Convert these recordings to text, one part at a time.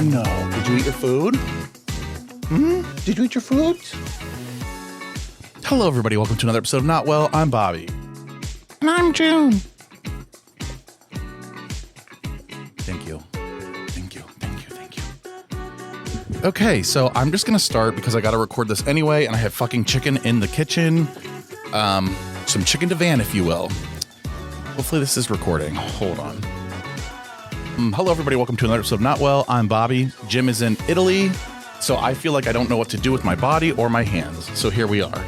no. Did you eat your food? Did you eat your food? Hello, everybody. Welcome to another episode of Not Well. I'm Bobby. And I'm June. Thank you. Okay, so I'm just going to start because I got to record this anyway, and I have fucking chicken in the kitchen. Some chicken to van, if you will. Hopefully this is recording. Hold on. Hello, everybody. Welcome to another episode of Not Well. I'm Bobby. Jim is in Italy, so I feel like I don't know what to do with my body or my hands. So here we are.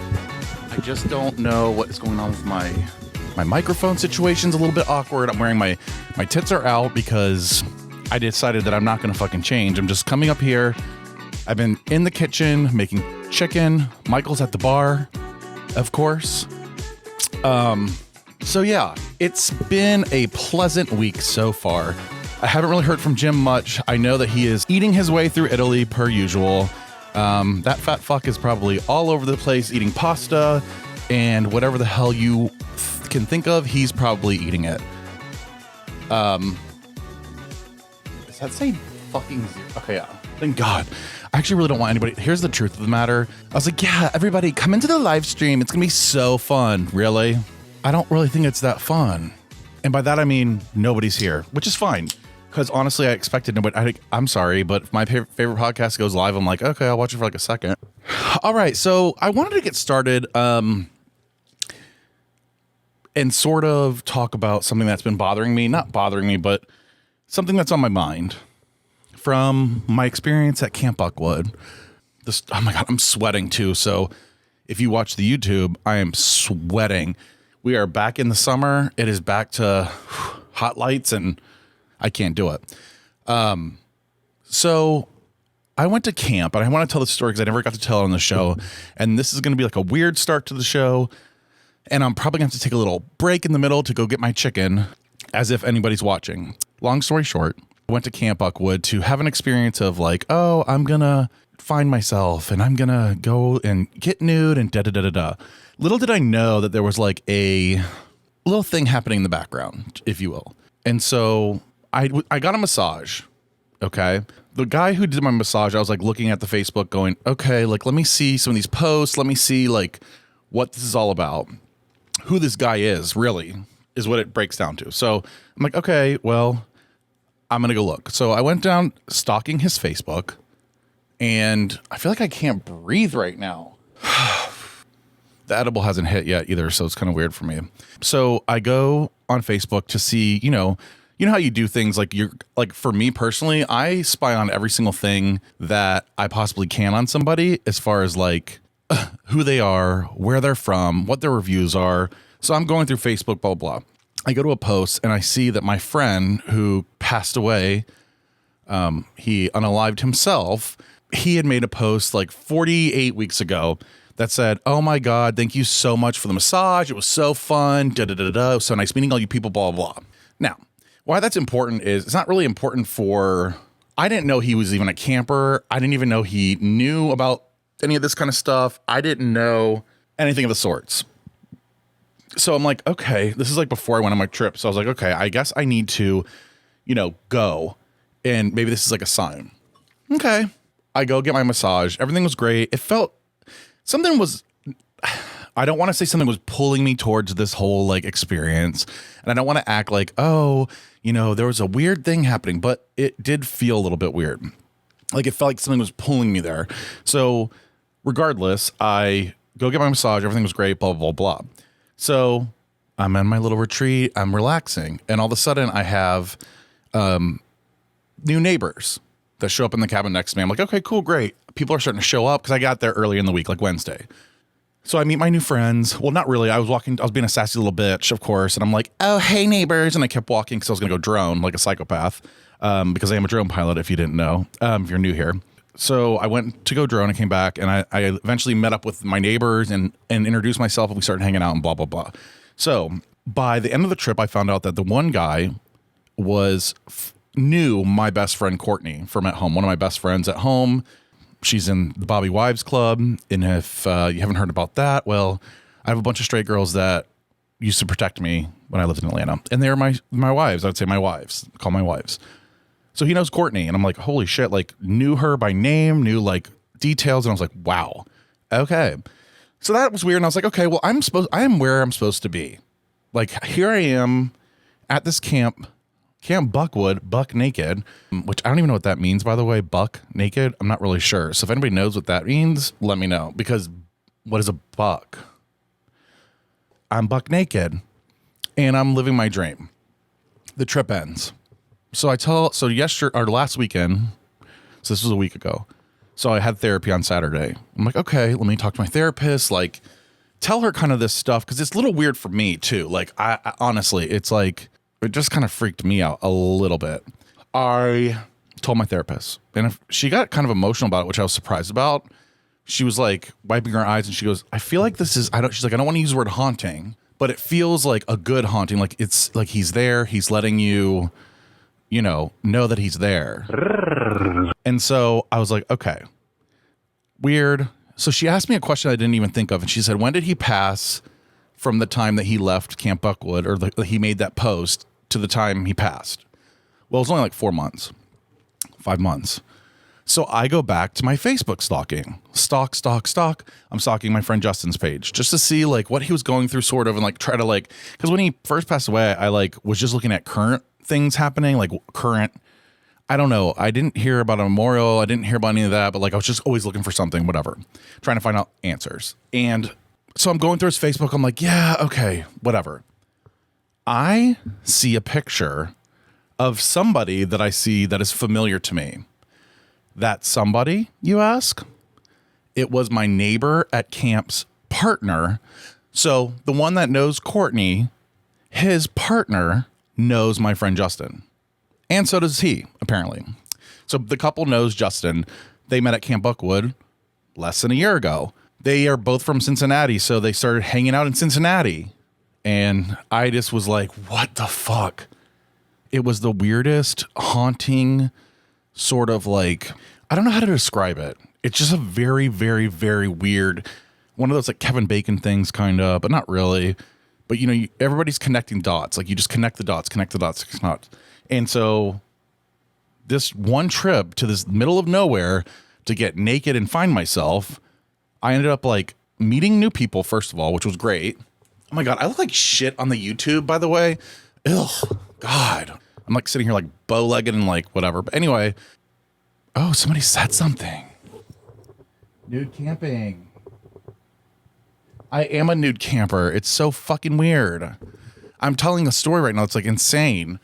I just don't know what is going on with my microphone situation's a little bit awkward. I'm wearing my tits are out because I decided that I'm not going to fucking change. I'm just coming up here. I've been in the kitchen making chicken. Michael's at the bar, of course. So yeah, it's been a pleasant week so far. I haven't really heard from Jim much. I know that he is eating his way through Italy per usual. That fat fuck is probably all over the place eating pasta and whatever the hell you can think of, he's probably eating it. Does that say fucking zero? Okay, yeah. Thank God. I actually really don't want anybody. Here's the truth of the matter. I was like, yeah, everybody come into the live stream. It's going to be so fun. Really? I don't really think it's that fun. And by that, I mean, nobody's here, which is fine. Because honestly, I expected nobody. I'm sorry, but if my favorite podcast goes live, I'm like, okay, I'll watch it for like a second. All right. So I wanted to get started and sort of talk about something that's been bothering me. Not bothering me, but something that's on my mind. From my experience at Camp Buckwood. Oh my God, I'm sweating too. So if you watch the YouTube, I am sweating. We are back in the summer. It is back to hot lights and I can't do it. So I went to camp and I want to tell the story because I never got to tell it on the show. And this is going to be like a weird start to the show. And I'm probably going to have to take a little break in the middle to go get my chicken as if anybody's watching. Long story short. Went to Camp Buckwood to have an experience of like, oh, I'm gonna find myself and I'm gonna go and get nude and da-da-da-da-da. Little did I know that there was like a little thing happening in the background, if you will. And so I got a massage, okay? The guy who did my massage, I was like looking at the Facebook going, okay, like let me see some of these posts. Let me see like what this is all about. Who this guy is really is what it breaks down to. So I'm like, okay, well, I'm going to go look. So I went down stalking his Facebook and I feel like I can't breathe right now. The edible hasn't hit yet either. So it's kind of weird for me. So I go on Facebook to see, you know how you do things like for me personally, I spy on every single thing that I possibly can on somebody as far as like who they are, where they're from, what their reviews are. So I'm going through Facebook, blah, blah, blah. I go to a post and I see that my friend who passed away, he unalived himself. He had made a post like 48 weeks ago that said, oh my God, thank you so much for the massage. It was so fun. Da, da, da, da. So nice meeting all you people, blah, blah, blah. Now, why that's important is it's not really important I didn't know he was even a camper. I didn't even know he knew about any of this kind of stuff. I didn't know anything of the sorts. So I'm like, okay, this is like before I went on my trip. So I was like, okay, I guess I need to, go. And maybe this is like a sign. Okay. I go get my massage. Everything was great. It felt something was, I don't want to say something was pulling me towards this whole like experience. And I don't want to act like, oh, there was a weird thing happening, but it did feel a little bit weird. Like it felt like something was pulling me there. So regardless, I go get my massage. Everything was great, blah, blah, blah, blah. So I'm in my little retreat, I'm relaxing, and all of a sudden I have new neighbors that show up in the cabin next to me. I'm like, okay, cool, great. People are starting to show up because I got there early in the week, like Wednesday. So I meet my new friends. Well, not really. I was being a sassy little bitch, of course, and I'm like, oh, hey, neighbors. And I kept walking because I was going to go drone like a psychopath because I am a drone pilot, if you didn't know, if you're new here. So I went to go drone and came back and I eventually met up with my neighbors and introduced myself and we started hanging out and blah, blah, blah. So by the end of the trip, I found out that the one guy knew my best friend, Courtney, from at home, one of my best friends at home. She's in the Bobby Wives Club. And if you haven't heard about that, well, I have a bunch of straight girls that used to protect me when I lived in Atlanta. And they're my wives. I would say my wives. Call my wives. So he knows Courtney, and I'm like, holy shit, like knew her by name, knew like details, and I was like, wow, okay. So that was weird, and I was like, okay, well, I am where I'm supposed to be. Like here I am at this Camp Buckwood, buck naked, which I don't even know what that means, by the way, buck naked. I'm not really sure. So if anybody knows what that means, let me know, because what is a buck? I'm buck naked, and I'm living my dream. The trip ends. So last weekend, so this was a week ago. So I had therapy on Saturday. I'm like, okay, let me talk to my therapist, like tell her kind of this stuff. Cause it's a little weird for me too. Like I honestly, it's like, it just kind of freaked me out a little bit. I told my therapist, and if she got kind of emotional about it, which I was surprised about. She was like wiping her eyes and she goes, I feel like she's like, I don't want to use the word haunting, but it feels like a good haunting. Like it's like he's there. He's letting you know that he's there. And so I was like, okay, weird. So she asked me a question I didn't even think of. And she said, when did he pass from the time that he left Camp Buckwood, or he made that post, to the time he passed? Well, it was only like 4 months, 5 months. So I go back to my Facebook stalking. Stalk. I'm stalking my friend Justin's page just to see like what he was going through, sort of, and like try to like, because when he first passed away, I like was just looking at current things happening, like current. I don't know. I didn't hear about a memorial. I didn't hear about any of that, but like I was just always looking for something, whatever, trying to find out answers. And so I'm going through his Facebook. I'm like, yeah, okay, whatever. I see a picture of somebody that I see that is familiar to me. That somebody, you ask? It was my neighbor at camp's partner. So the one that knows Courtney, his partner knows my friend Justin. And so does he, apparently. So the couple knows Justin. They met at Camp Buckwood less than a year ago. They are both from Cincinnati, so they started hanging out in Cincinnati. And I just was like, what the fuck? It was the weirdest, haunting, sort of like, I don't know how to describe it. It's just a very, very, very weird, one of those like Kevin Bacon things, kind of, but not really. But everybody's connecting dots. Like you just connect the dots. And so this one trip to this middle of nowhere to get naked and find myself, I ended up like meeting new people, first of all, which was great. Oh my God, I look like shit on the YouTube, by the way. Ugh, God. I'm like sitting here like bow-legged and like whatever. But anyway, oh, somebody said something. Nude camping. I am a nude camper. It's so fucking weird. I'm telling a story right now. It's like insane.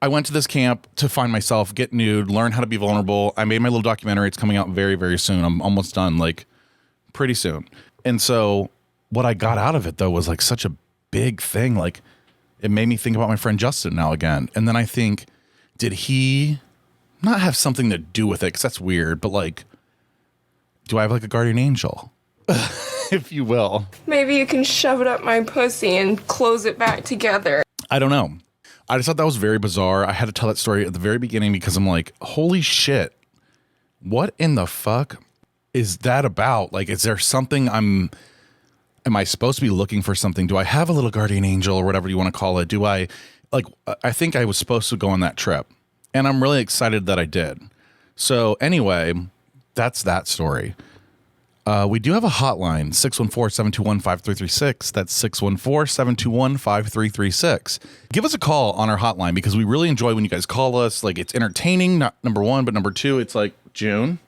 I went to this camp to find myself, get nude, learn how to be vulnerable. I made my little documentary. It's coming out very, very soon. I'm almost done, like pretty soon. And so what I got out of it though was like such a big thing. Like it made me think about my friend Justin now again. And then I think, did he not have something to do with it? Because that's weird, but like, do I have like a guardian angel? If you will. Maybe you can shove it up my pussy and close it back together. I don't know. I just thought that was very bizarre. I had to tell that story at the very beginning because I'm like, holy shit. What in the fuck is that about? Like, is there something am I supposed to be looking for something? Do I have a little guardian angel or whatever you want to call it? I think I was supposed to go on that trip, and I'm really excited that I did. So anyway, that's that story. We do have a hotline, 614-721-5336. That's 614-721-5336. Give us a call on our hotline because we really enjoy when you guys call us. Like, it's entertaining, not number one, but number two, it's like, June,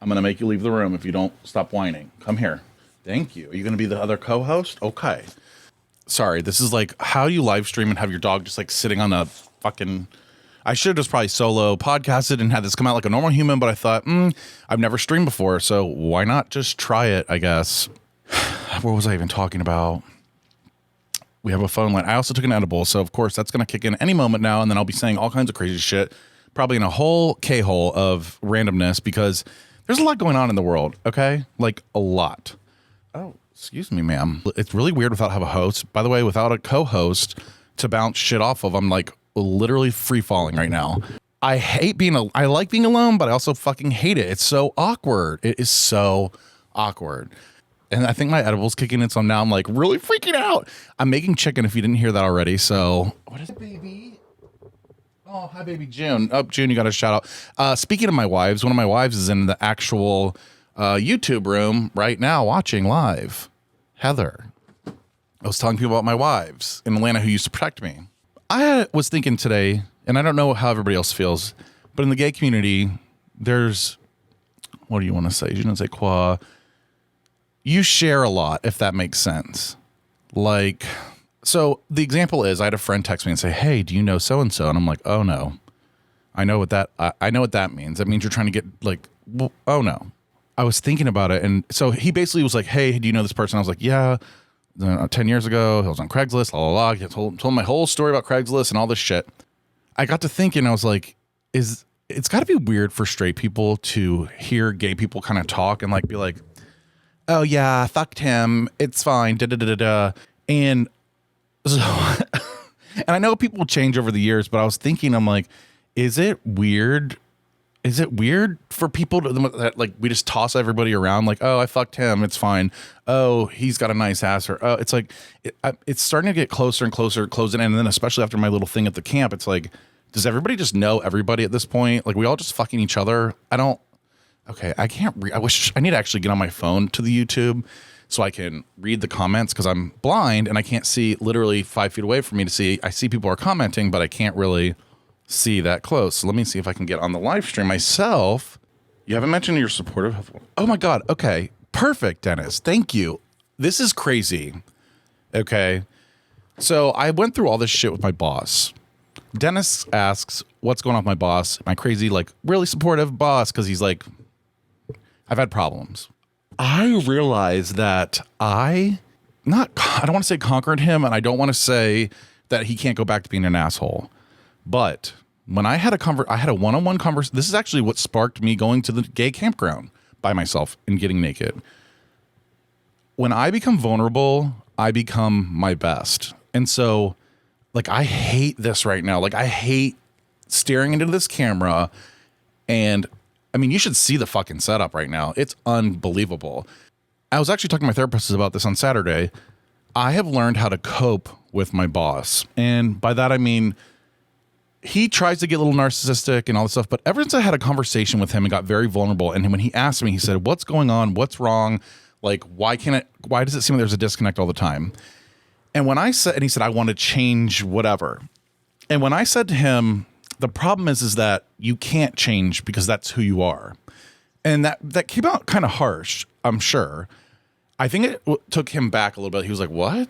I'm going to make you leave the room if you don't stop whining. Come here. Thank you. Are you going to be the other co-host? Okay. Sorry, this is like, how do you live stream and have your dog just like sitting on a fucking... I should have just probably solo podcasted and had this come out like a normal human, but I thought, I've never streamed before, so why not just try it, I guess. What was I even talking about? We have a phone line. I also took an edible, so of course that's going to kick in any moment now, and then I'll be saying all kinds of crazy shit, probably in a whole K-hole of randomness, because there's a lot going on in the world, okay? Like, a lot. Oh, excuse me, ma'am. It's really weird without have a host. By the way, without a co-host to bounce shit off of, I'm like, literally free falling right now. I like being alone, but I also fucking hate it. It's so awkward. It is so awkward. And I think my edible's kicking in, so now I'm like really freaking out. I'm making chicken if you didn't hear that already. So what is it, baby? Oh, hi, baby June. Oh, June, you got a shout out. Speaking of my wives, one of my wives is in the actual YouTube room right now watching live. Heather. I was telling people about my wives in Atlanta who used to protect me. I was thinking today, and I don't know how everybody else feels, but in the gay community, there's, what do you want to say? You didn't say qua. You share a lot, if that makes sense. Like, so the example is I had a friend text me and say, hey, do you know so-and-so? And I'm like, oh no, I know what that means. That means you're trying to get like, well, oh no. I was thinking about it. And so he basically was like, hey, do you know this person? I was like, yeah, 10 years ago, I was on Craigslist, la, la, la. He told my whole story about Craigslist and all this shit. I got to thinking, I was like, it's got to be weird for straight people to hear gay people kind of talk and like be like, oh yeah, I fucked him. It's fine. Da da da da da. And so, and I know people change over the years, but I was thinking, I'm like, is it weird? Is it weird for people to that like we just toss everybody around like, oh, I fucked him, it's fine. Oh, he's got a nice ass, or oh, it's like it's starting to get closer and closer, closing in, and then especially after my little thing at the camp, it's like, does everybody just know everybody at this point? Like we all just fucking each other? I don't. Okay, I can't read. I wish I need to actually get on my phone to the YouTube so I can read the comments because I'm blind and I can't see literally 5 feet away from me to see. I see people are commenting, but I can't really see that close. So let me see if I can get on the live stream myself. You haven't mentioned you're supportive. Oh my God. Okay. Perfect, Dennis. Thank you. This is crazy. Okay. So I went through all this shit with my boss. Dennis asks, what's going on with my boss? My crazy, like really supportive boss. Cause he's like, I've had problems. I realized that I don't want to say conquered him. And I don't want to say that he can't go back to being an asshole. But when I had a one-on-one conversation, this is actually what sparked me going to the gay campground by myself and getting naked. When I become vulnerable, I become my best. And so, like, I hate this right now. Like, I hate staring into this camera. And, I mean, you should see the fucking setup right now. It's unbelievable. I was actually talking to my therapist about this on Saturday. I have learned how to cope with my boss. And by that, I mean, he tries to get a little narcissistic and all this stuff, but ever since I had a conversation with him and got very vulnerable, and when he asked me, he said, what's going on? What's wrong? Like, why does it seem like there's a disconnect all the time? And when I said, and he said, I want to change whatever. And when I said to him, the problem is that you can't change because that's who you are. And that came out kind of harsh, I'm sure. I think it took him back a little bit. He was like, what?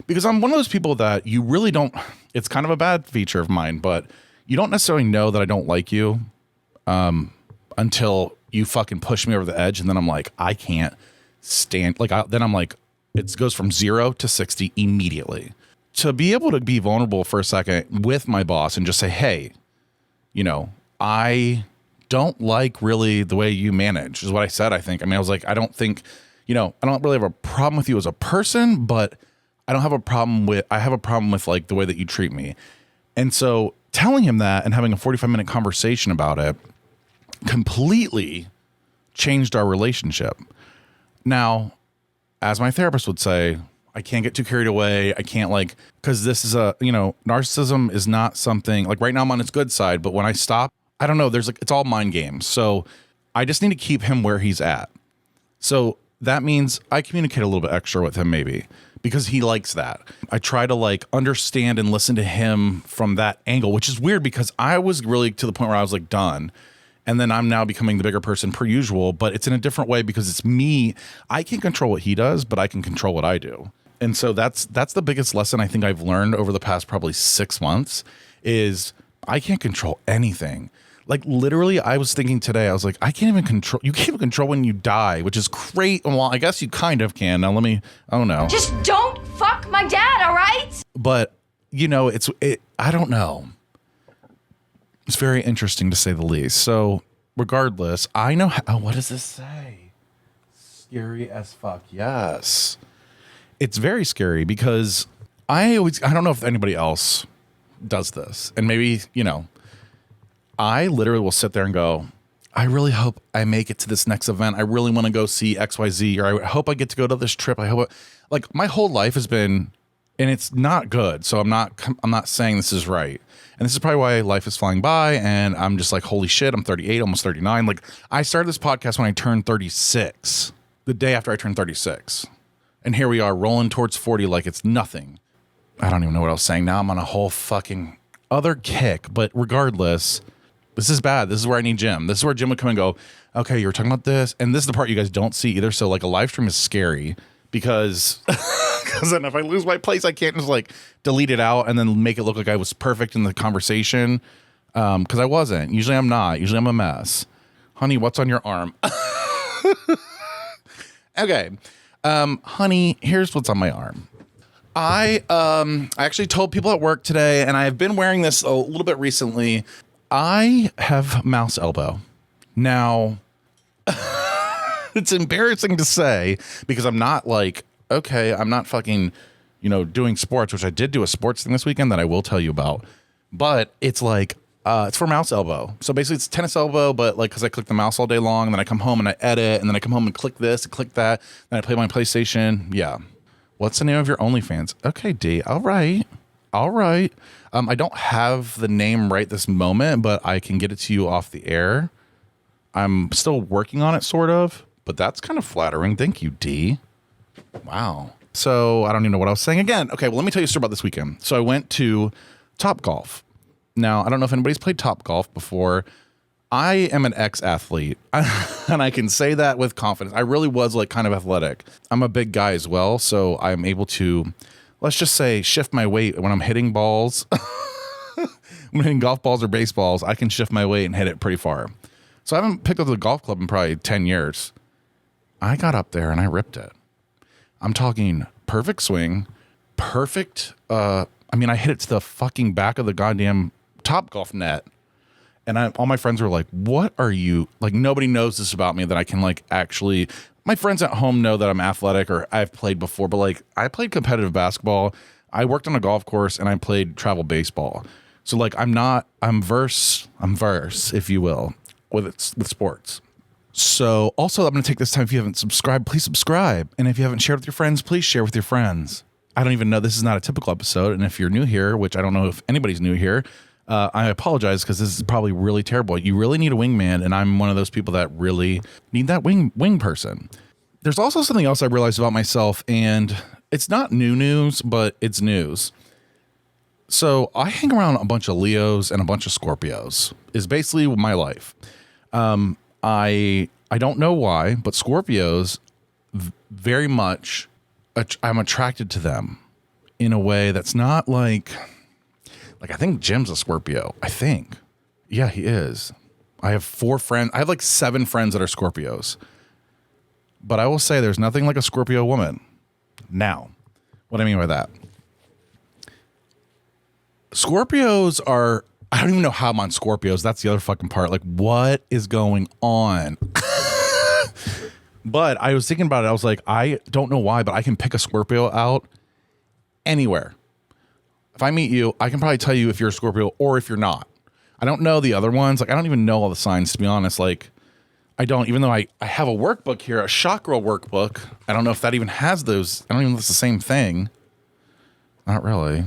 Because I'm one of those people that you really don't, it's kind of a bad feature of mine, but you don't necessarily know that I don't like you until you fucking push me over the edge. And then I'm like, I can't stand, like, then I'm like, it goes from 0 to 60 immediately. To be able to be vulnerable for a second with my boss and just say, hey, you know, I don't like really the way you manage is what I said, I think. I mean, I was like, I don't think, you know, I don't really have a problem with you as a person, but I have a problem with like the way that you treat me. And so telling him that and having a 45-minute conversation about it completely changed our relationship. Now, as my therapist would say, I can't get too carried away. I can't because this is narcissism is not something like right now I'm on its good side, but when I stop, I don't know, it's all mind games. So I just need to keep him where he's at. So that means I communicate a little bit extra with him maybe, because he likes that. I try to understand and listen to him from that angle, which is weird because I was really to the point where I was done. And then I'm now becoming the bigger person per usual, but it's in a different way because it's me. I can't control what he does, but I can control what I do. And so that's the biggest lesson I think I've learned over the past probably 6 months is I can't control anything. Like literally, I was thinking today, I was like, you can't even control when you die, which is great. Well, I guess you kind of can. Now I don't know. Just don't fuck my dad, all right? But, I don't know. It's very interesting to say the least. So regardless, I know what does this say? Scary as fuck. Yes. It's very scary because I don't know if anybody else does this. And maybe, I literally will sit there and go, I really hope I make it to this next event. I really want to go see XYZ, or I hope I get to go to this trip. I hope my whole life has been and it's not good. So I'm not saying this is right. And this is probably why life is flying by. And I'm just like, holy shit, I'm 38, almost 39. Like, I started this podcast when I turned 36, the day after I turned 36. And here we are rolling towards 40 like it's nothing. I don't even know what I was saying. Now I'm on a whole fucking other kick. But regardless, this is bad. This is where I need Jim. This is where Jim would come and go, okay, you were talking about this. And this is the part you guys don't see either. So like a live stream is scary because then if I lose my place, I can't just like delete it out and then make it look like I was perfect in the conversation. Because I wasn't. Usually I'm not. Usually I'm a mess. Honey, what's on your arm? Okay. Honey, here's what's on my arm. I actually told people at work today, and I've been wearing this a little bit recently. I have mouse elbow. Now, it's embarrassing to say because I'm not like, okay, I'm not fucking, doing sports, which I did do a sports thing this weekend that I will tell you about. But it's like, it's for mouse elbow. So basically it's tennis elbow, but like, cause I click the mouse all day long and then I come home and I edit and then I come home and click this and click that. Then I play my PlayStation. Yeah. What's the name of your OnlyFans? Okay, D. All right. I don't have the name right this moment, but I can get it to you off the air. I'm still working on it sort of, but that's kind of flattering. Thank you, D. Wow. So I don't even know what I was saying again. Okay. Well, let me tell you a story about this weekend. So I went to Topgolf. Now, I don't know if anybody's played Topgolf before. I am an ex-athlete, and I can say that with confidence. I really was like kind of athletic. I'm a big guy as well, so I'm able to, let's just say, shift my weight when I'm hitting balls. When I'm hitting golf balls or baseballs, I can shift my weight and hit it pretty far. So I haven't picked up the golf club in probably 10 years. I got up there and I ripped it. I'm talking perfect swing, perfect, I hit it to the fucking back of the goddamn Topgolf net, and all my friends were like, what are you, like, nobody knows this about me that I can like actually, my friends at home know that I'm athletic or I've played before, but like I played competitive basketball, I worked on a golf course, and I played travel baseball. So like I'm verse, if you will, with sports. So also I'm going to take this time, if you haven't subscribed, please subscribe. And if you haven't shared with your friends, please share with your friends. I don't even know, this is not a typical episode. And if you're new here, which I don't know if anybody's new here, I apologize because this is probably really terrible. You really need a wingman, and I'm one of those people that really need that wing person. There's also something else I realized about myself, and it's not new news, but it's news. So I hang around a bunch of Leos and a bunch of Scorpios is basically my life. I don't know why, but Scorpios very much, I'm attracted to them in a way that's not like I think Jim's a Scorpio. I think. Yeah, he is. I have 4 friends. I have like 7 friends that are Scorpios. But I will say there's nothing like a Scorpio woman. Now, what I mean by that. Scorpios are, I don't even know how I'm on Scorpios. That's the other fucking part. Like, what is going on? But I was thinking about it. I was like, I don't know why, but I can pick a Scorpio out anywhere. If I meet you, I can probably tell you if you're a Scorpio or if you're not. I don't know the other ones. Like, I don't even know all the signs, to be honest. Like, I don't, even though I have a workbook here, a chakra workbook. I don't know if that even has those. I don't even know if it's the same thing. Not really.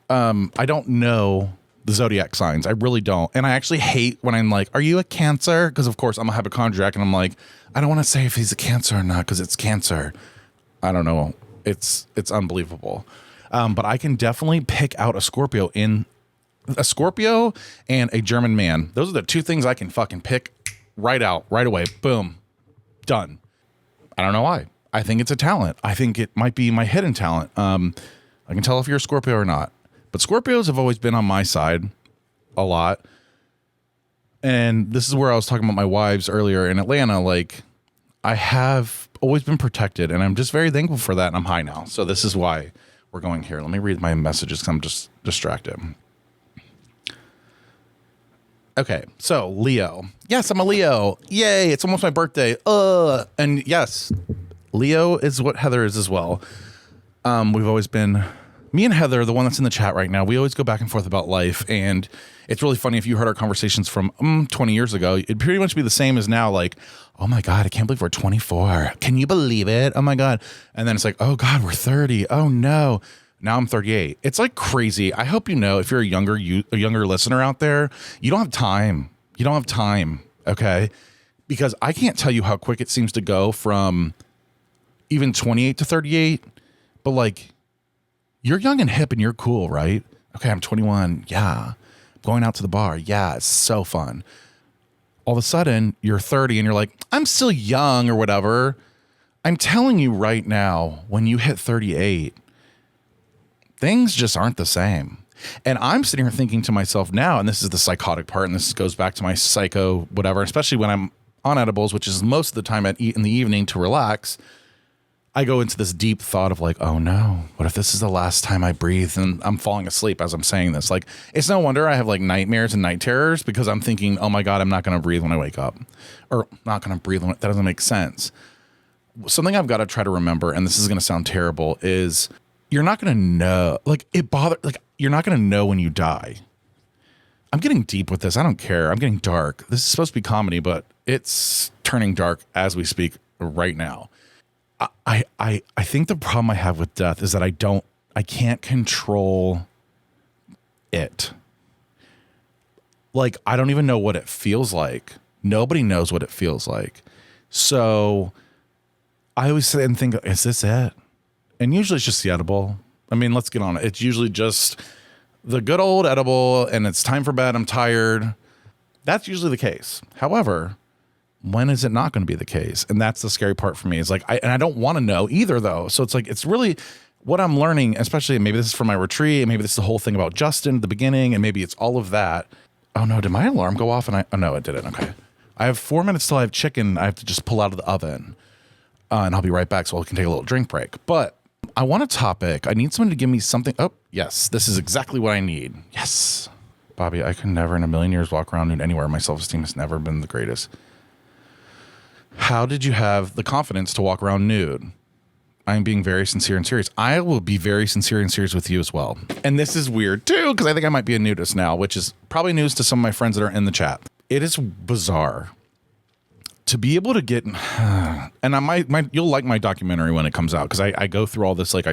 I don't know the zodiac signs. I really don't. And I actually hate when I'm like, are you a Cancer? Because, of course, I'm a hypochondriac, and I'm like, I don't want to say if he's a Cancer or not because it's Cancer. I don't know. It's unbelievable. But I can definitely pick out a Scorpio and a German man. Those are the 2 things I can fucking pick right away. Boom. Done. I don't know why. I think it's a talent. I think it might be my hidden talent. I can tell if you're a Scorpio or not. But Scorpios have always been on my side a lot. And this is where I was talking about my wives earlier in Atlanta. Like, I have always been protected, and I'm just very thankful for that. And I'm high now. So this is why we're going here. Let me read my messages because I'm just distracted. Okay, so Leo. Yes, I'm a Leo. Yay, it's almost my birthday. And yes, Leo is what Heather is as well. We've always been Me and Heather, the one that's in the chat right now, we always go back and forth about life. And it's really funny if you heard our conversations from 20 years ago, it'd pretty much be the same as now. Like, oh my God, I can't believe we're 24. Can you believe it? Oh my God. And then it's like, oh God, we're 30. Oh no. Now I'm 38. It's like crazy. I hope you know, if you're a younger listener out there, you don't have time. You don't have time. Okay. Because I can't tell you how quick it seems to go from even 28 to 38. But like, you're young and hip and you're cool, right? Okay, I'm 21. Yeah. Going out to the bar. Yeah, it's so fun. All of a sudden, you're 30 and you're like, I'm still young or whatever. I'm telling you right now, when you hit 38, things just aren't the same. And I'm sitting here thinking to myself now, and this is the psychotic part, and this goes back to my psycho whatever, especially when I'm on edibles, which is most of the time in the evening to relax. I go into this deep thought of like, oh no, what if this is the last time I breathe? And I'm falling asleep as I'm saying this. Like, it's no wonder I have like nightmares and night terrors, because I'm thinking, oh my God, I'm not going to breathe when I wake up, or not going to breathe that doesn't make sense. Something I've got to try to remember, and this is going to sound terrible, is you're not going to know, like you're not going to know when you die. I'm getting deep with this. I don't care. I'm getting dark. This is supposed to be comedy, but it's turning dark as we speak right now. I think the problem I have with death is that I can't control it. Like, I don't even know what it feels like. Nobody knows what it feels like. So I always sit and think, is this it? And usually it's just the edible. I mean, let's get on it. It's usually just the good old edible and it's time for bed. I'm tired. That's usually the case. However, when is it not going to be the case? And that's the scary part for me. Is like, I don't want to know either though. So it's like, it's really what I'm learning, especially maybe this is from my retreat, and maybe this is the whole thing about Justin at the beginning, and maybe it's all of that. Oh no, did my alarm go off? And oh no, it didn't. Okay. I have 4 minutes till I have chicken. I have to just pull out of the oven and I'll be right back. So I can take a little drink break, but I want a topic. I need someone to give me something. Oh yes, this is exactly what I need. Yes. Bobby, I could never in a million years walk around nude anywhere. My self-esteem has never been the greatest. How did you have the confidence to walk around nude? I'm being very sincere and serious. I will be very sincere and serious with you as well. And this is weird too, because I think I might be a nudist now, which is probably news to some of my friends that are in the chat. It is bizarre to be able to get, and you'll like my documentary when it comes out, because I go through all this, like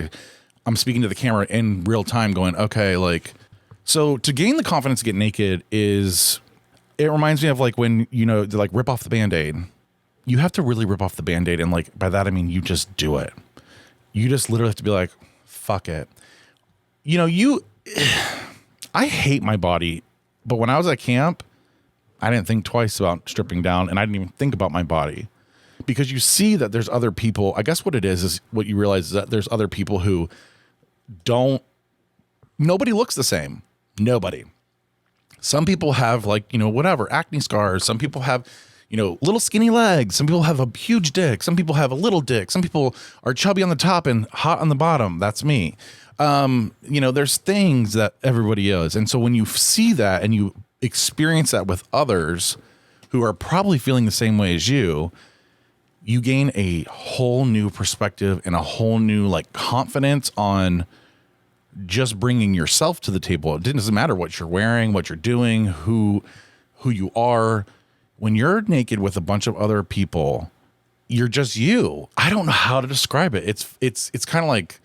I'm speaking to the camera in real time going, okay, like, so to gain the confidence to get naked it reminds me of like when, they like rip off the Band-Aid. You have to really rip off the Band-Aid. And like, by that, I mean, you just do it. You just literally have to be like, fuck it. I hate my body, but when I was at camp, I didn't think twice about stripping down, and I didn't even think about my body, because you see that there's other people. I guess what it is what you realize is that there's other people who nobody looks the same. Nobody. Some people have like, whatever, acne scars. Some people have, little skinny legs. Some people have a huge dick. Some people have a little dick. Some people are chubby on the top and hot on the bottom. That's me. There's things that everybody is. And so when you see that and you experience that with others who are probably feeling the same way as you gain a whole new perspective and a whole new like confidence on just bringing yourself to the table. It doesn't matter what you're wearing, what you're doing, who you are. When you're naked with a bunch of other people, you're just you. I don't know how to describe it. It's kind of like,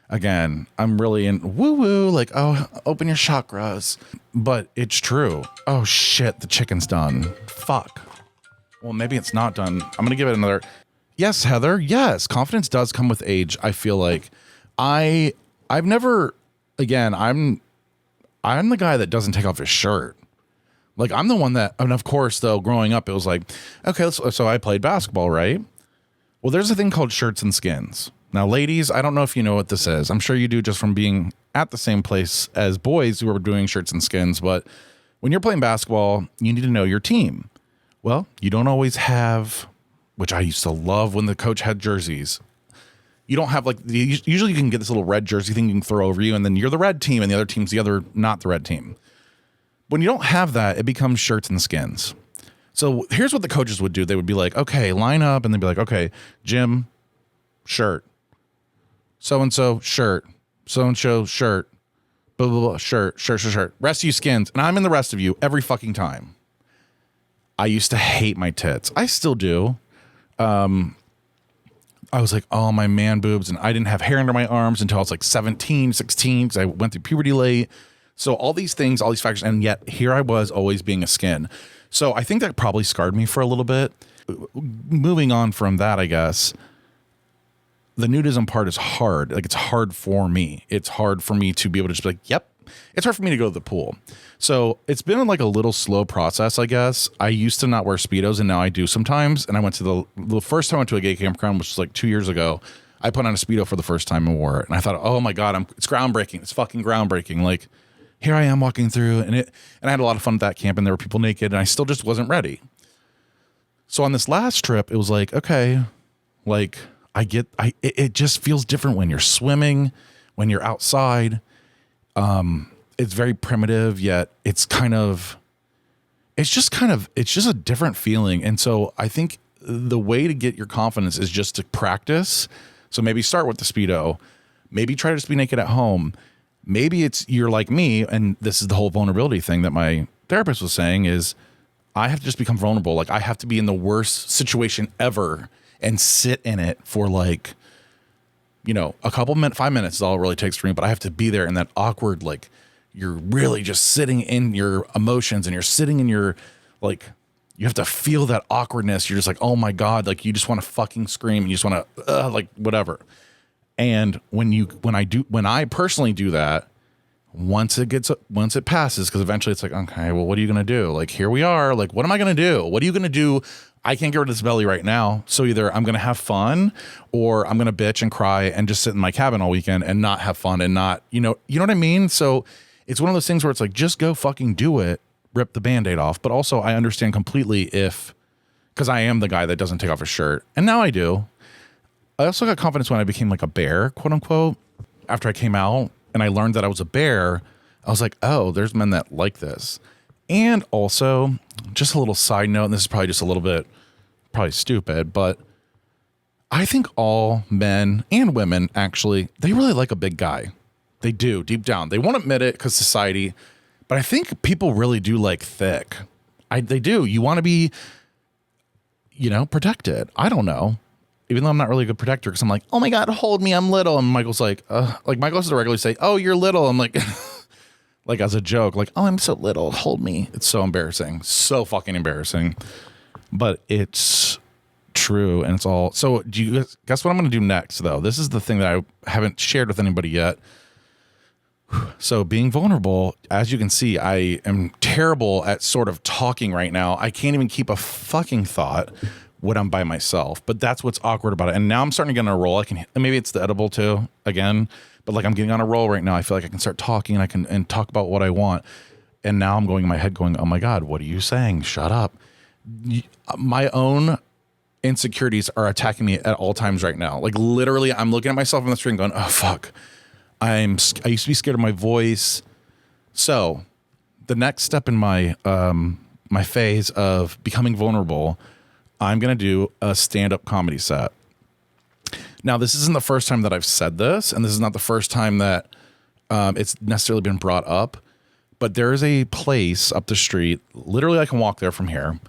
again, I'm really in woo-woo, like, oh, open your chakras. But it's true. Oh shit, the chicken's done. Fuck. Well, maybe it's not done. I'm gonna give it another. Yes, Heather. Yes, confidence does come with age. I feel like I've never. Again, I'm the guy that doesn't take off his shirt. Like, I'm the one that, and of course, though, growing up, it was like, okay, so I played basketball, right? Well, there's a thing called shirts and skins. Now, ladies, I don't know if you know what this is. I'm sure you do just from being at the same place as boys who are doing shirts and skins. But when you're playing basketball, you need to know your team. Well, you don't always have, which I used to love when the coach had jerseys. You don't have usually you can get this little red jersey thing you can throw over you, and then you're the red team and the other team's the other, not the red team. When you don't have that, it becomes shirts and skins. So here's what the coaches would do. They would be like, okay, line up. And they'd be like, okay, Jim, shirt. So-and-so, shirt. so-and-so shirt, blah, blah, blah, shirt, rest of you skins. And I'm in the rest of you every fucking time. I used to hate my tits. I still do. I was like, oh, my man boobs. And I didn't have hair under my arms until I was like 17, 16, because I went through puberty late. So all these things, all these factors, and yet here I was always being a skin. So I think that probably scarred me for a little bit. Moving on from that, I guess, the nudism part is hard. Like, it's hard for me. It's hard for me to be able to just be like, yep. It's hard for me to go to the pool. So it's been like a little slow process, I guess. I used to not wear Speedos, and now I do sometimes. And I went to the first time I went to a gay campground, which was like 2 years ago. I put on a Speedo for the first time and wore it. And I thought, oh my God, it's groundbreaking. It's fucking groundbreaking. Like, here I am walking through, and I had a lot of fun at that camp, and there were people naked, and I still just wasn't ready. So on this last trip, it was like, okay, like it just feels different when you're swimming, when you're outside. It's very primitive, yet it's just a different feeling. And so I think the way to get your confidence is just to practice. So maybe start with the Speedo, maybe try to just be naked at home. Maybe you're like me, and this is the whole vulnerability thing that my therapist was saying is I have to just become vulnerable. Like, I have to be in the worst situation ever and sit in it for like, a couple minutes, 5 minutes is all it really takes for me. But I have to be there in that awkward, like, you're really just sitting in your emotions, and you're sitting in your, like, you have to feel that awkwardness. You're just like, oh my God, like, you just want to fucking scream, and you just want to, like, whatever. And when I personally do that, once it passes, because eventually it's like, okay, well, what are you going to do? Like, here we are. Like, what am I going to do? What are you going to do? I can't get rid of this belly right now. So either I'm going to have fun, or I'm going to bitch and cry and just sit in my cabin all weekend and not have fun and not, you know what I mean? So it's one of those things where it's like, just go fucking do it, rip the Band-Aid off. But also I understand completely because I am the guy that doesn't take off his shirt. And now I do. I also got confidence when I became like a bear, quote unquote, after I came out and I learned that I was a bear. I was like, oh, there's men that like this. And also, just a little side note, and this is probably just a little bit probably stupid, but I think all men and women, actually, they really like a big guy. They do, deep down. They won't admit it because society, but I think people really do like thick. They do. You want to be, protected. I don't know. Even though I'm not really a good protector, because I'm like, oh my God, hold me, I'm little. And Michael's like Michael has to regularly say, oh, you're little. I'm like, like as a joke, like, oh, I'm so little, hold me. It's so embarrassing. So fucking embarrassing. But it's true, and it's all. So do you guess what I'm going to do next, though? This is the thing that I haven't shared with anybody yet. So being vulnerable, as you can see, I am terrible at sort of talking right now. I can't even keep a fucking thought when I'm by myself, but that's what's awkward about it. And now I'm starting to get on a roll. Maybe it's the edible too, again, but like I'm getting on a roll right now. I feel like I can start talking, and and talk about what I want. And now I'm going in my head going, oh my God, what are you saying? Shut up. My own insecurities are attacking me at all times right now. Like, literally, I'm looking at myself on the screen going, oh fuck. I used to be scared of my voice. So the next step in my my phase of becoming vulnerable, I'm going to do a stand-up comedy set. Now, this isn't the first time that I've said this, and this is not the first time that it's necessarily been brought up, but there is a place up the street. Literally, I can walk there from here.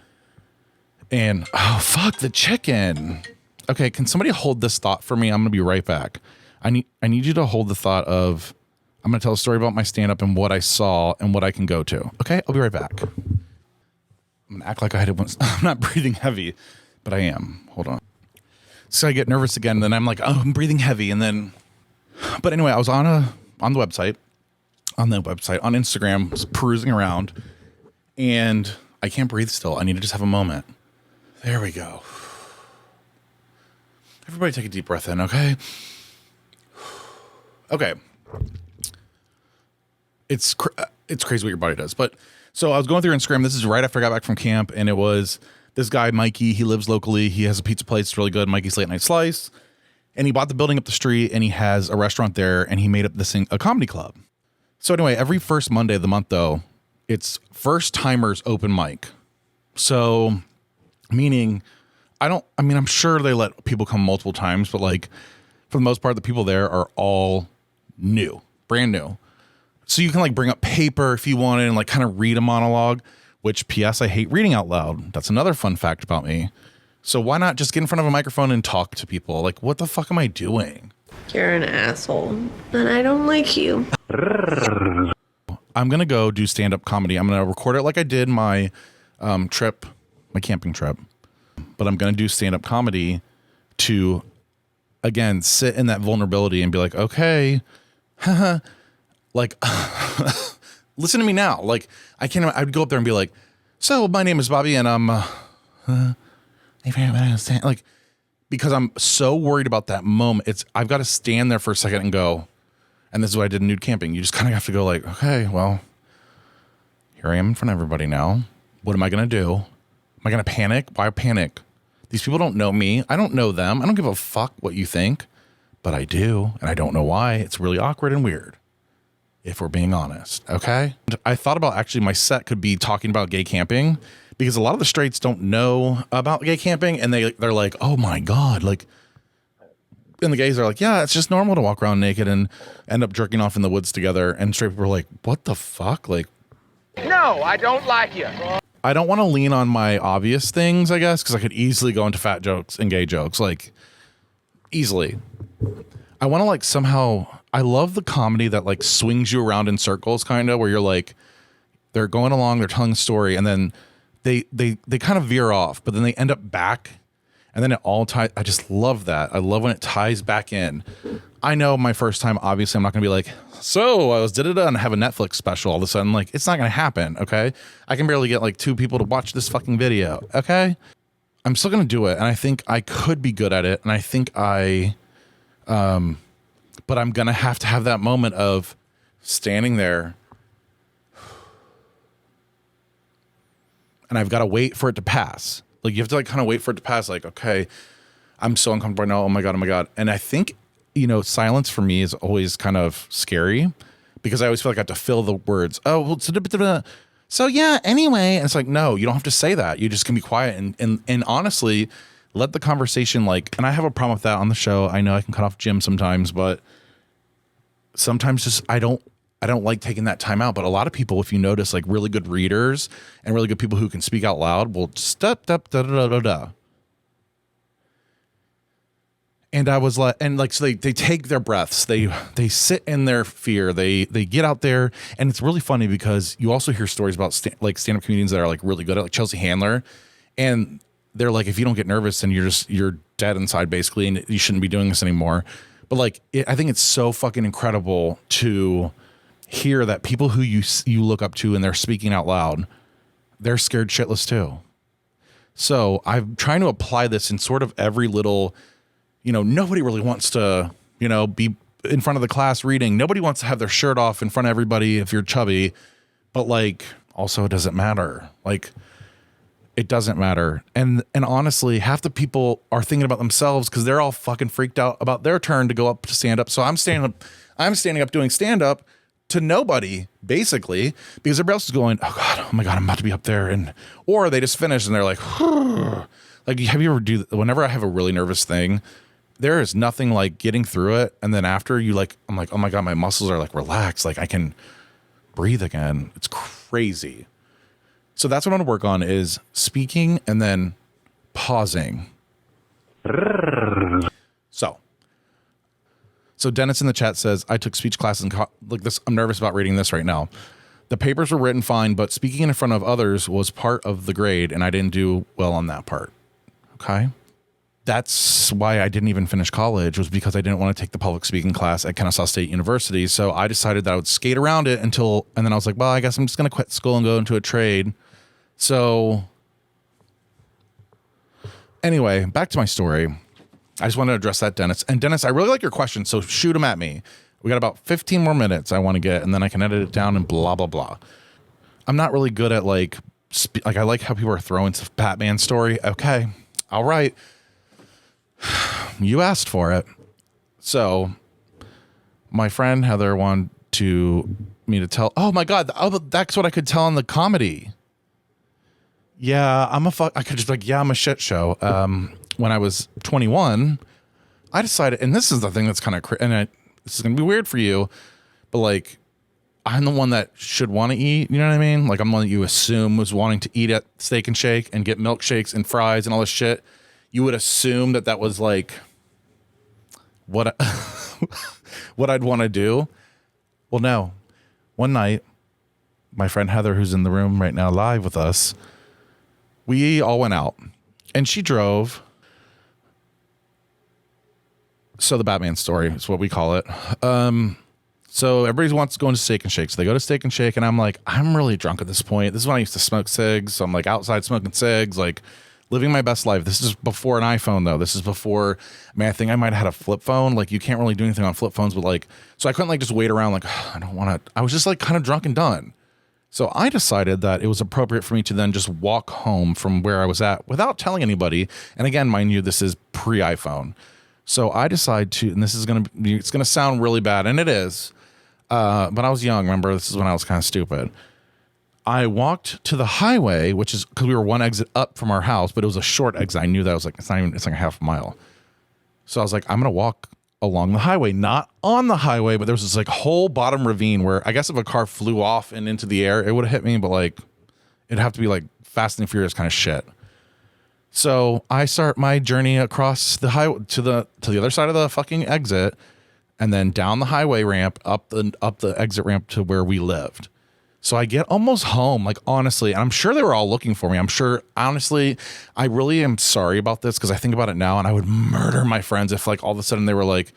And, oh, fuck, the chicken. Okay, can somebody hold this thought for me? I'm going to be right back. I need you to hold the thought of, I'm going to tell a story about my stand-up and what I saw and what I can go to. Okay, I'll be right back. I'm going to act like I had it once. I'm not breathing heavy, but I am. Hold on. So I get nervous again, and then I'm like, oh, I'm breathing heavy. And then, but anyway, I was on the website, on Instagram, just perusing around, and I can't breathe still. I need to just have a moment. There we go. Everybody take a deep breath in, okay? Okay. It's crazy what your body does. But so I was going through Instagram. This is right after I got back from camp, and it was this guy, Mikey. He lives locally. He has a pizza place. It's really good. Mikey's Late Night Slice. And he bought the building up the street, and he has a restaurant there, and he made up this thing, a comedy club. So anyway, every first Monday of the month, though, it's first timers open mic. So meaning I'm sure they let people come multiple times, but like for the most part, the people there are all new, brand new. So you can like bring up paper if you wanted and like kind of read a monologue, which PS, I hate reading out loud. That's another fun fact about me. So why not just get in front of a microphone and talk to people? Like, what the fuck am I doing? You're an asshole, and I don't like you. I'm going to go do stand-up comedy. I'm going to record it like I did my trip, my camping trip. But I'm going to do stand-up comedy to, again, sit in that vulnerability and be like, okay, like, listen to me now. Like, I'd go up there and be like, so my name is Bobby and I'm, like, because I'm so worried about that moment. I've got to stand there for a second and go, and this is what I did in nude camping. You just kind of have to go like, okay, well, here I am in front of everybody now. What am I going to do? Am I going to panic? Why panic? These people don't know me. I don't know them. I don't give a fuck what you think, but I do. And I don't know why. It's really awkward and weird, if we're being honest. Okay. I thought about actually my set could be talking about gay camping, because a lot of the straights don't know about gay camping, and they're like, oh my God. Like, and the gays are like, yeah, it's just normal to walk around naked and end up jerking off in the woods together. And straight people are like, what the fuck? Like, no, I don't like you. I don't want to lean on my obvious things, I guess, because I could easily go into fat jokes and gay jokes, like easily. I want to like somehow, I love the comedy that like swings you around in circles, kind of, where you're like, they're going along, they're telling a story, and then they kind of veer off, but then they end up back, and then it all ties. I just love that. I love when it ties back in. I know my first time, obviously, I'm not going to be like, so I was da-da-da and have a Netflix special all of a sudden. Like, it's not going to happen, okay? I can barely get like 2 people to watch this fucking video, okay? I'm still going to do it, and I think I could be good at it, and I think but I'm going to have that moment of standing there, and I've got to wait for it to pass. Like, you have to like kind of wait for it to pass. Like, okay, I'm so uncomfortable right now. Oh my God, oh my God. And I think, you know, silence for me is always kind of scary, because I always feel like I have to fill the words. Oh, well, so yeah, anyway. And it's like, no, you don't have to say that. You just can be quiet and honestly let the conversation, like, and I have a problem with that on the show. I know I can cut off Jim sometimes, but sometimes just, I don't like taking that time out. But a lot of people, if you notice, like really good readers and really good people who can speak out loud will step, da, da, da, da, da. And I was like, and like, so they take their breaths, they sit in their fear, they get out there. And it's really funny because you also hear stories about stand-up comedians that are like really good at, like Chelsea Handler. And they're like, if you don't get nervous, then you're dead inside basically, and you shouldn't be doing this anymore. But like, I think it's so fucking incredible to hear that people who you look up to and they're speaking out loud, they're scared shitless too. So I'm trying to apply this in sort of every little, you know, nobody really wants to, you know, be in front of the class reading. Nobody wants to have their shirt off in front of everybody if you're chubby, but like, also it doesn't matter. Like, it doesn't matter. And honestly, half the people are thinking about themselves because they're all fucking freaked out about their turn to go up to stand up. So I'm standing up doing stand up to nobody, basically, because everybody else is going, oh my God, I'm about to be up there. Or they just finish and they're like, like, have you ever whenever I have a really nervous thing, there is nothing like getting through it. And then after I'm like, oh my God, my muscles are like relaxed. Like I can breathe again. It's crazy. So that's what I'm going to work on, is speaking and then pausing. So Dennis in the chat says, I took speech classes and like this. I'm nervous about reading this right now. The papers were written fine, but speaking in front of others was part of the grade, and I didn't do well on that part. Okay. That's why I didn't even finish college, was because I didn't want to take the public speaking class at Kennesaw State University. So I decided that I would skate around it and then I was like, well, I guess I'm just going to quit school and go into a trade. So anyway, back to my story. I just wanted to address that, Dennis. And Dennis, I really like your question, so shoot them at me. We got about 15 more minutes I want to get, and then I can edit it down and blah, blah, blah. I'm not really good at like I like how people are throwing the Batman story. Okay. All right. You asked for it. So my friend Heather wanted me to tell. Oh my God. Oh, that's what I could tell on the comedy. Yeah, I could just be like, yeah, I'm a shit show. When I was 21, I decided, and this is the thing that's kind of, and this is going to be weird for you, but like, I'm the one that should want to eat. You know what I mean? Like, I'm the one that you assume was wanting to eat at Steak and Shake and get milkshakes and fries and all this shit. You would assume that that was like what what I'd want to do. Well, no. One night, my friend Heather, who's in the room right now live with us, we all went out and she drove. So the Batman story is what we call it. So everybody wants to go into Steak and Shake. So they go to Steak and Shake, and I'm like, I'm really drunk at this point. This is when I used to smoke cigs. So I'm like outside smoking cigs, like living my best life. This is before an iPhone, though. This is before, I think I might have had a flip phone. Like, you can't really do anything on flip phones, but like, so I couldn't like just wait around. Like, I don't want to. I was just like kind of drunk and done. So I decided that it was appropriate for me to then just walk home from where I was at without telling anybody. And again, mind you, this is pre-iPhone. So I decide to, and this is it's gonna sound really bad, and it is. But I was young, remember? This is when I was kind of stupid. I walked to the highway, which is because we were one exit up from our house, but it was a short exit. I knew that. I was like, it's like a half mile. So I was like, I'm going to walk along the highway, not on the highway, but there was this like whole bottom ravine where I guess if a car flew off and into the air, it would have hit me, but like it'd have to be like Fast and Furious kind of shit. So I start my journey across the highway to the other side of the fucking exit, and then down the highway ramp, up the exit ramp to where we lived. So I get almost home, like, honestly, and I'm sure they were all looking for me. I'm sure, honestly, I really am sorry about this because I think about it now, and I would murder my friends if like all of a sudden they were like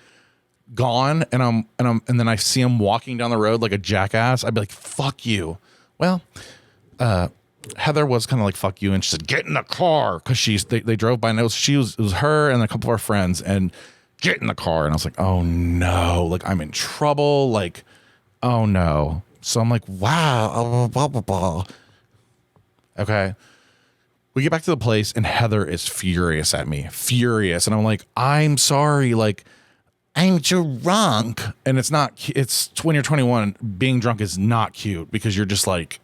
gone, and then I see them walking down the road like a jackass. I'd be like, fuck you. Well, Heather was kind of like, fuck you. And she said, get in the car. Cause they drove by, and it was her and a couple of our friends, and get in the car. And I was like, oh no, like I'm in trouble. Like, oh no. So I'm like, wow, blah, blah, blah. Okay. We get back to the place, and Heather is furious at me, furious. And I'm like, I'm sorry. Like, I'm drunk. And it's when you're 21, being drunk is not cute because you're just like,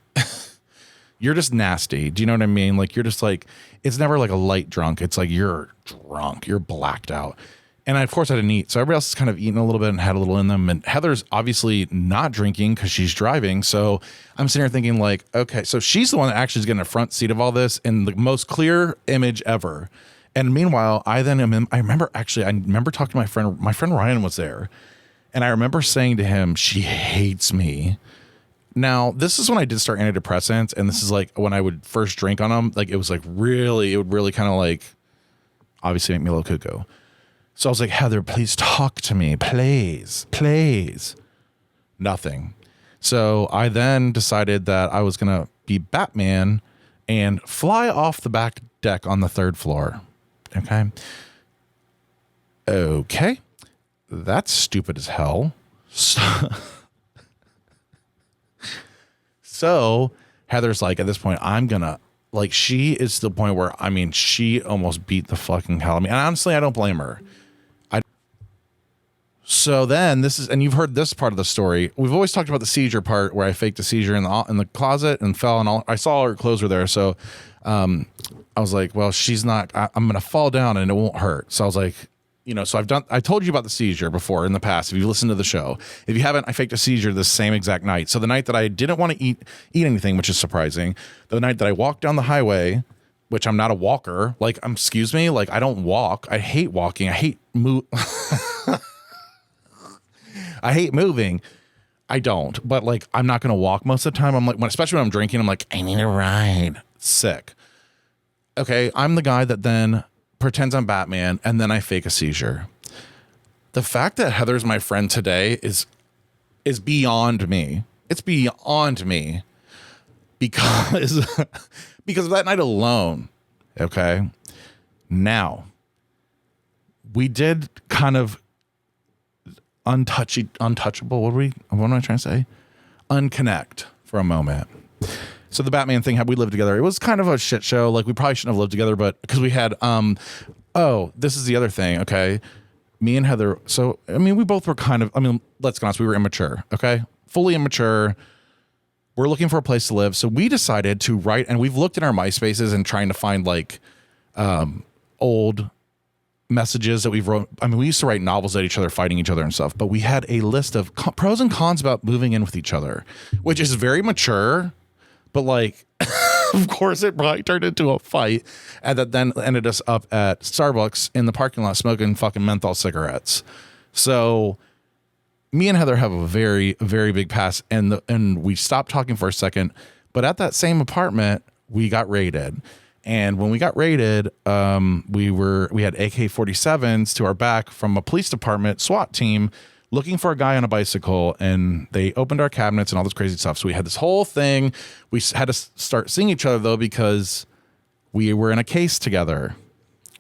you're just nasty. Do you know what I mean? Like, you're just like, it's never like a light drunk. It's like, you're drunk, you're blacked out. And of course I didn't eat. So everybody else is kind of eating a little bit and had a little in them. And Heather's obviously not drinking because she's driving. So I'm sitting here thinking like, okay, so she's the one that actually is getting a front seat of all this in the most clear image ever. And meanwhile, I remember talking to my friend Ryan was there. And I remember saying to him, she hates me. Now, this is when I did start antidepressants. And this is like when I would first drink on them. Like, it would really kind of like obviously make me a little cuckoo. So I was like, Heather, please talk to me. Please. Nothing. So I then decided that I was going to be Batman and fly off the back deck on the 3rd floor. Okay. That's stupid as hell. So Heather's like, at this point, I'm going to, like, she is to the point where, I mean, she almost beat the fucking hell out of me. And honestly, I don't blame her. So then and you've heard this part of the story. We've always talked about the seizure part where I faked a seizure in the closet and fell, and I saw her clothes were there. So I was like, well, she's not, I'm going to fall down and it won't hurt. So I was like, so I told you about the seizure before in the past. If you listened to the show, if you haven't, I faked a seizure the same exact night. So the night that I didn't want to eat anything, which is surprising, the night that I walked down the highway, which I'm not a walker, like, excuse me, like, I don't walk. I hate walking. I hate I hate moving. I don't, but like, I'm not going to walk most of the time. I'm like, especially when I'm drinking, I'm like, I need a ride. Sick. Okay. I'm the guy that then pretends I'm Batman and then I fake a seizure. The fact that Heather's my friend today is beyond me. It's beyond me because of that night alone. Okay. Now we did kind of untouchable. What am I trying to say? Unconnect for a moment. So the Batman thing, how we lived together, it was kind of a shit show. Like, we probably shouldn't have lived together, but because we had, this is the other thing. Okay. Me and Heather. So, I mean, we both were let's be honest, we were immature. Okay. Fully immature. We're looking for a place to live. So we decided to write, and we've looked in our MySpaces and trying to find like, old messages that we've wrote. I mean, we used to write novels at each other, fighting each other and stuff, but we had a list of pros and cons about moving in with each other, which is very mature, but like, of course it probably turned into a fight, and that then ended us up at Starbucks in the parking lot smoking fucking menthol cigarettes. So me and Heather have a very, very big past, and we stopped talking for a second, but at that same apartment, we got raided. And when we got raided, we had AK-47s to our back from a police department SWAT team looking for a guy on a bicycle, and they opened our cabinets and all this crazy stuff. So we had this whole thing. We had to start seeing each other though, because we were in a case together.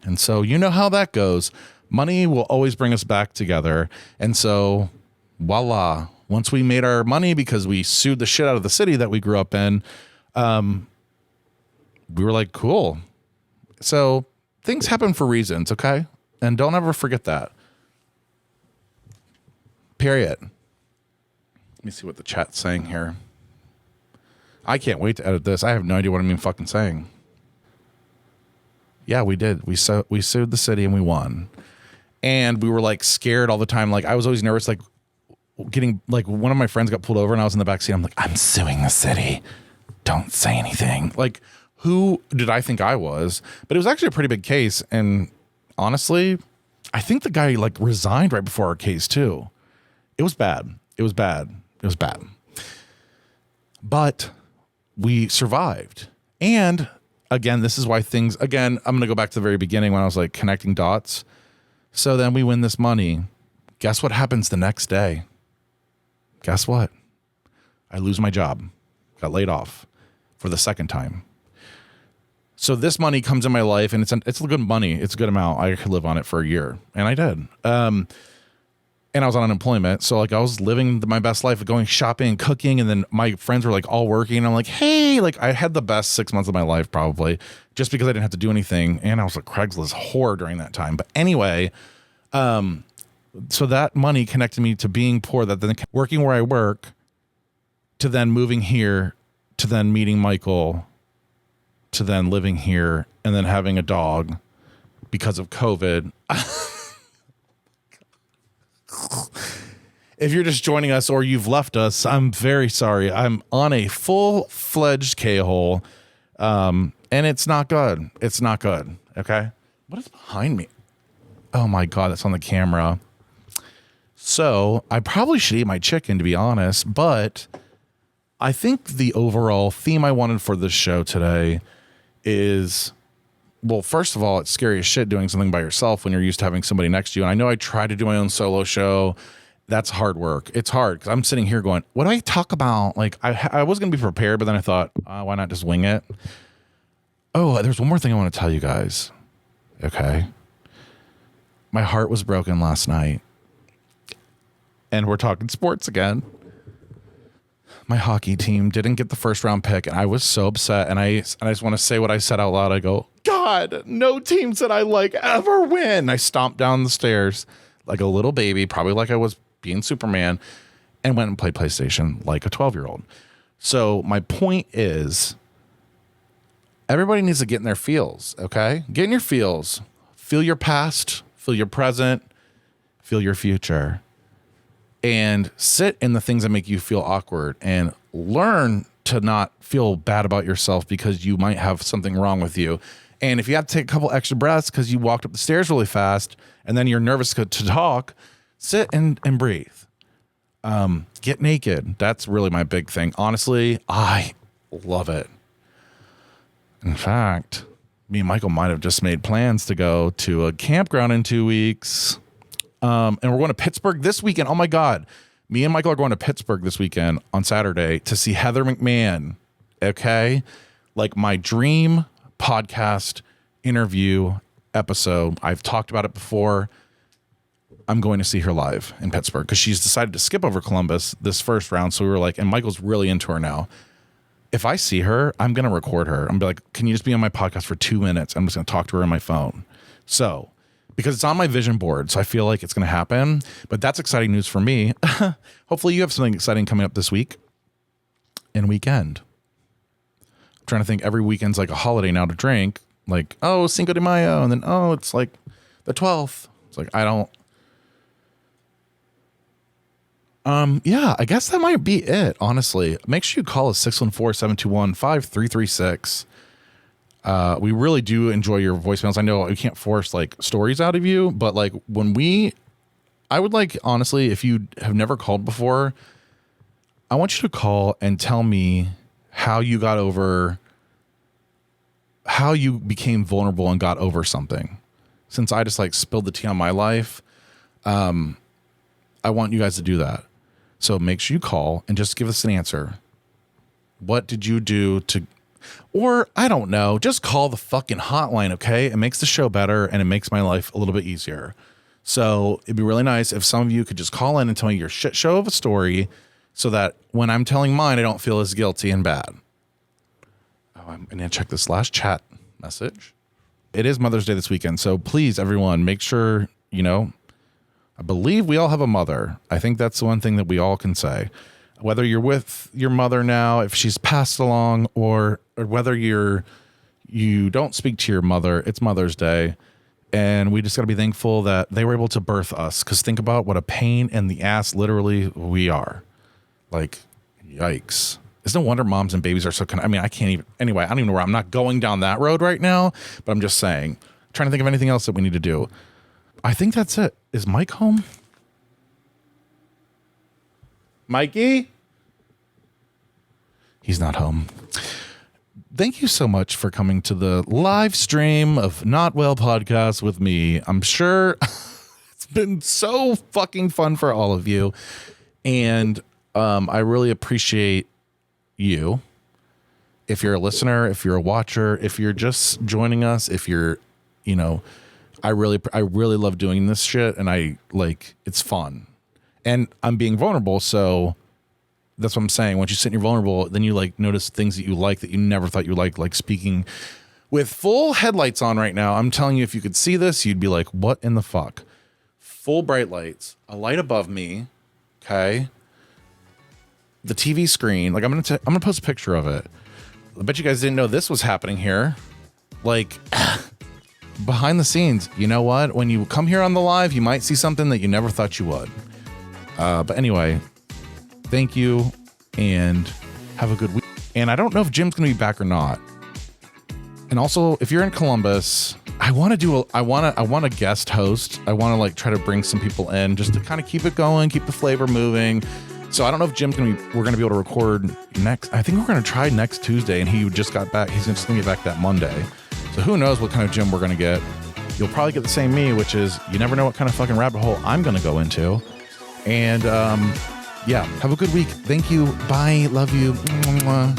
And so you know how that goes. Money will always bring us back together. And so voila, once we made our money because we sued the shit out of the city that we grew up in, we were like, cool. So things happen for reasons, okay? And don't ever forget that. Period. Let me see what the chat's saying here. I can't wait to edit this. I have no idea what I'm even fucking saying. Yeah, we did. We sued the city and we won. And we were like scared all the time. Like I was always nervous, like getting like one of my friends got pulled over and I was in the back seat. I'm like, I'm suing the city. Don't say anything. Like, who did I think I was? But it was actually a pretty big case. And honestly, I think the guy like resigned right before our case too. It was bad. It was bad. It was bad. But we survived. And again, this is why things, again, I'm going to go back to the very beginning when I was like connecting dots. So then we win this money. Guess what happens the next day? Guess what? I lose my job. Got laid off for the second time. So this money comes in my life, and it's good money. It's a good amount. I could live on it for a year, and I did. And I was on unemployment, so like I was living my best life, going shopping, cooking, and then my friends were like all working. And I'm like, hey, like I had the best 6 months of my life probably, just because I didn't have to do anything, and I was a Craigslist whore during that time. But anyway, so that money connected me to being poor, that then working where I work, to then moving here, to then meeting Michael, to then living here, and then having a dog because of COVID. If you're just joining us or you've left us, I'm very sorry. I'm on a full-fledged K-hole, and it's not good. It's not good, okay? What is behind me? Oh, my God, that's on the camera. So I probably should eat my chicken, to be honest, but I think the overall theme I wanted for this show today is, well, first of all, it's scary as shit doing something by yourself when you're used to having somebody next to you. And I know I tried to do my own solo show. That's hard work. It's hard because I'm sitting here going, what do I talk about? Like I was going to be prepared, but then I thought, why not just wing it? Oh, there's one more thing I want to tell you guys. Okay. My heart was broken last night. And we're talking sports again. My hockey team didn't get the first round pick, and I was so upset. And I just want to say what I said out loud. I go, God, no teams that I like ever win. I stomped down the stairs like a little baby, probably like I was being Superman, and went and played PlayStation like a 12-year-old. So my point is, everybody needs to get in their feels, okay? Get in your feels. Feel your past, feel your present, feel your future. And sit in the things that make you feel awkward and learn to not feel bad about yourself because you might have something wrong with you. And if you have to take a couple extra breaths because you walked up the stairs really fast and then you're nervous to talk, sit and breathe. Get naked. That's really my big thing. Honestly, I love it. In fact, me and Michael might have just made plans to go to a campground in 2 weeks. And we're going to Pittsburgh this weekend. Oh my God. Me and Michael are going to Pittsburgh this weekend on Saturday to see Heather McMahon. Okay. Like my dream podcast interview episode. I've talked about it before. I'm going to see her live in Pittsburgh because she's decided to skip over Columbus this first round. So we were like, and Michael's really into her now. If I see her, I'm going to record her. I'm going to be like, can you just be on my podcast for 2 minutes? I'm just going to talk to her on my phone. So, because it's on my vision board, so I feel like it's going to happen. But that's exciting news for me. Hopefully you have something exciting coming up this week and weekend. I'm trying to think, every weekend's like a holiday now to drink. Like, oh, Cinco de Mayo. And then, oh, it's like The 12th. It's like, I don't. Yeah, I guess that might be it, honestly. Make sure you call us 614-721-5336. We really do enjoy your voicemails. I know we can't force like stories out of you, but like I would like, honestly, if you have never called before, I want you to call and tell me how you became vulnerable and got over something. Since I just like spilled the tea on my life, I want you guys to do that. So make sure you call and just give us an answer. What did you do to, or I don't know, just call the fucking hotline, okay? It makes the show better and it makes my life a little bit easier. So it'd be really nice if some of you could just call in and tell me your shit show of a story so that when I'm telling mine, I don't feel as guilty and bad. Oh, I'm going to check this last chat message. It is Mother's Day this weekend. So please, everyone, make sure, I believe we all have a mother. I think that's the one thing that we all can say. Whether you're with your mother now, if she's passed along, or whether you don't speak to your mother, it's Mother's Day. And we just got to be thankful that they were able to birth us. Because think about what a pain in the ass literally we are. Like, yikes. It's no wonder moms and babies are so I can't even. Anyway, I don't even know where. I'm not going down that road right now. But I'm just saying. Trying to think of anything else that we need to do. I think that's it. Is Mike home? Mikey? He's not home. Thank you so much for coming to the live stream of Not Well Podcast with me. I'm sure it's been so fucking fun for all of you. And I really appreciate you. If you're a listener, if you're a watcher, if you're just joining us, if you're, I really love doing this shit, and it's fun, and I'm being vulnerable. So that's what I'm saying. Once you sit and you're vulnerable, then you like notice things that you like that you never thought you liked, like speaking with full headlights on right now. I'm telling you, if you could see this, you'd be like, what in the fuck? Full bright lights, a light above me. Okay. The TV screen. Like I'm going to post a picture of it. I bet you guys didn't know this was happening here. Like behind the scenes, you know what? When you come here on the live, you might see something that you never thought you would. But anyway, thank you and have a good week. And I don't know if Jim's going to be back or not. And also, if you're in Columbus, I want to guest host. I want to like try to bring some people in just to kind of keep it going, keep the flavor moving. So I don't know if we're going to be able to record next. I think we're going to try next Tuesday, and he just got back. He's just going to get back that Monday. So who knows what kind of Jim we're going to get. You'll probably get the same me, which is you never know what kind of fucking rabbit hole I'm going to go into. And yeah, have a good week. Thank you. Bye. Love you. Mwah.